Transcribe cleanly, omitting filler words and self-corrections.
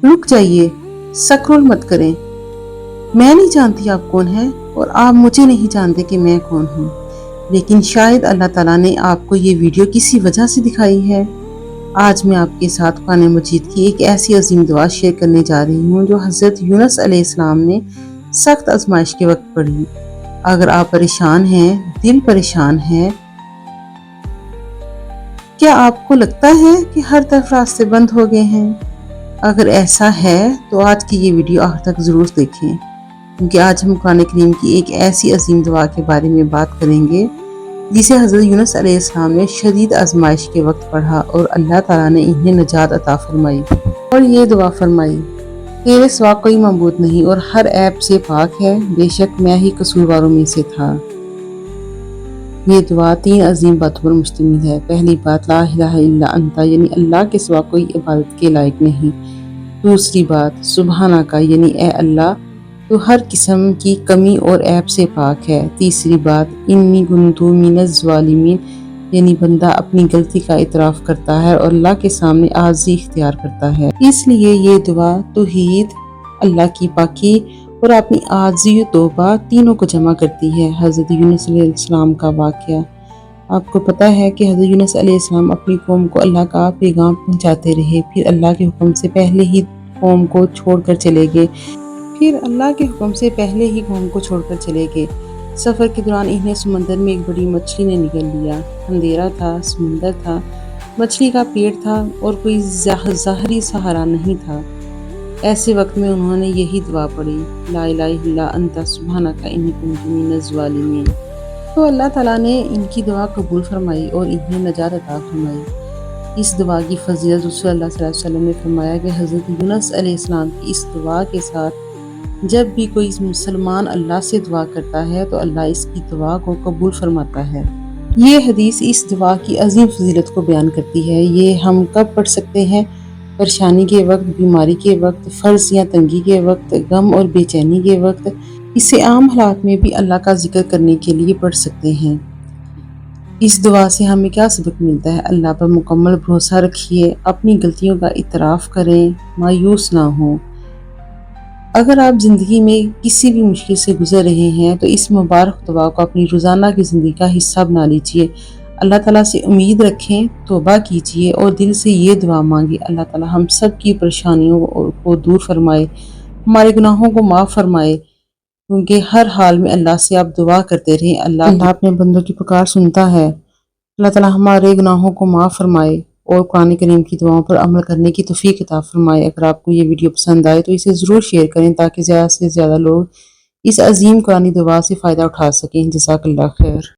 رک جائیے، سکرول مت کریں۔ میں نہیں جانتی آپ کون ہیں اور آپ مجھے نہیں جانتے کہ میں کون ہوں، لیکن شاید اللہ تعالیٰ نے آپ کو یہ ویڈیو کسی وجہ سے دکھائی ہے۔ آج میں آپ کے ساتھ قرآن مجید کی ایک ایسی عظیم دعا شیئر کرنے جا رہی ہوں جو حضرت یونس علیہ السلام نے سخت آزمائش کے وقت پڑھی۔ اگر آپ پریشان ہیں، دل پریشان ہے، کیا آپ کو لگتا ہے کہ ہر طرف راستے بند ہو گئے ہیں؟ اگر ایسا ہے تو آج کی یہ ویڈیو آخر تک ضرور دیکھیں، کیونکہ آج ہم قرآن کریم کی ایک ایسی عظیم دعا کے بارے میں بات کریں گے جسے حضرت یونس علیہ السلام نے شدید آزمائش کے وقت پڑھا اور اللہ تعالیٰ نے انہیں نجات عطا فرمائی۔ اور یہ دعا فرمائی: تیرے سوا کوئی معبود نہیں اور ہر عیب سے پاک ہے، بے شک میں ہی قصورواروں میں سے تھا۔ یہ دعا 3 عظیم باتوں پر مشتمل ہے۔ پہلی بات، لا الہ الا انت، یعنی اللہ کے سوا کوئی عبادت کے لائق نہیں۔ دوسری بات، سبحانک، یعنی اے اللہ تو ہر قسم کی کمی اور عیب سے پاک ہے۔ تیسری بات، انی کنت من الظالمین، یعنی بندہ اپنی غلطی کا اعتراف کرتا ہے اور اللہ کے سامنے عاجزی اختیار کرتا ہے۔ اس لیے یہ دعا توحید، اللہ کی پاکی اور اپنی عاجزی و توبہ تینوں کو جمع کرتی ہے۔ حضرت یونس علیہ السلام کا واقعہ۔ آپ کو پتہ ہے کہ حضرت یونس علیہ السلام اپنی قوم کو اللہ کا پیغام پہنچاتے رہے، پھر اللہ کے حکم سے پہلے ہی قوم کو چھوڑ کر چلے گئے۔ سفر کے دوران انہیں سمندر میں ایک بڑی مچھلی نے نگل لیا۔ اندھیرا تھا، سمندر تھا، مچھلی کا پیٹ تھا اور کوئی ظاہری سہارا نہیں تھا۔ ایسے وقت میں انہوں نے یہی دعا پڑھی: لا الہ الا انت سبحانک انی کنت من الظالمین۔ تو اللہ تعالیٰ نے ان کی دعا قبول فرمائی اور انہیں نجات عطا فرمائی۔ اس دعا کی فضیلت رسول اللہ صلی اللہ علیہ وسلم نے فرمایا کہ حضرت یونس علیہ السلام کی اس دعا کے ساتھ جب بھی کوئی مسلمان اللہ سے دعا کرتا ہے تو اللہ اس کی دعا کو قبول فرماتا ہے۔ یہ حدیث اس دعا کی عظیم فضیلت کو بیان کرتی ہے۔ یہ ہم کب پڑھ سکتے ہیں؟ پریشانی کے وقت، بیماری کے وقت، فرض یا تنگی کے وقت، غم اور بے چینی کے وقت۔ اسے عام حالات میں بھی اللہ کا ذکر کرنے کے لیے پڑھ سکتے ہیں۔ اس دعا سے ہمیں کیا سبق ملتا ہے؟ اللہ پر مکمل بھروسہ رکھیے، اپنی غلطیوں کا اعتراف کریں، مایوس نہ ہوں۔ اگر آپ زندگی میں کسی بھی مشکل سے گزر رہے ہیں تو اس مبارک دعا کو اپنی روزانہ کی زندگی کا حصہ بنا لیجئے۔ اللہ تعالیٰ سے امید رکھیں، توبہ کیجئے اور دل سے یہ دعا مانگیں: اللہ تعالیٰ ہم سب کی پریشانیوں کو دور فرمائے، ہمارے گناہوں کو معاف فرمائے، کیونکہ ہر حال میں اللہ سے آپ دعا کرتے رہیں۔ اللہ اپنے بندوں کی پکار سنتا ہے۔ اللہ تعالیٰ ہمارے گناہوں کو معاف فرمائے اور قرآن کریم کی دعاؤں پر عمل کرنے کی توفیق عطا فرمائے۔ اگر آپ کو یہ ویڈیو پسند آئے تو اسے ضرور شیئر کریں تاکہ زیادہ سے زیادہ لوگ اس عظیم قرآنی دعا سے فائدہ اٹھا سکیں۔ جزاک اللہ خیر۔